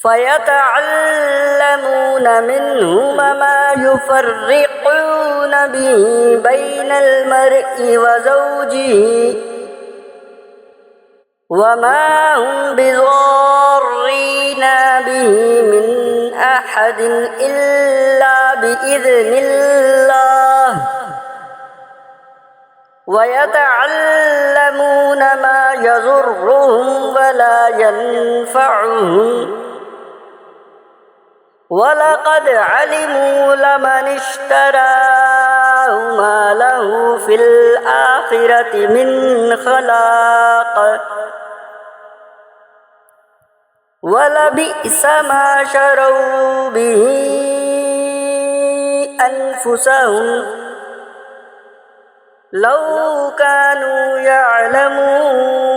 فيتعلمون منهما ما يفرقون به بين المرء وزوجه وما هم بضارين به من أحد إلا بإذن الله ويتعلمون ما يضرهم ولا ينفعهم ولقد علموا لمن اشتراه ما له في الآخرة من خلاق ولبئس ما شروا به أنفسهم لو كانوا يعلمون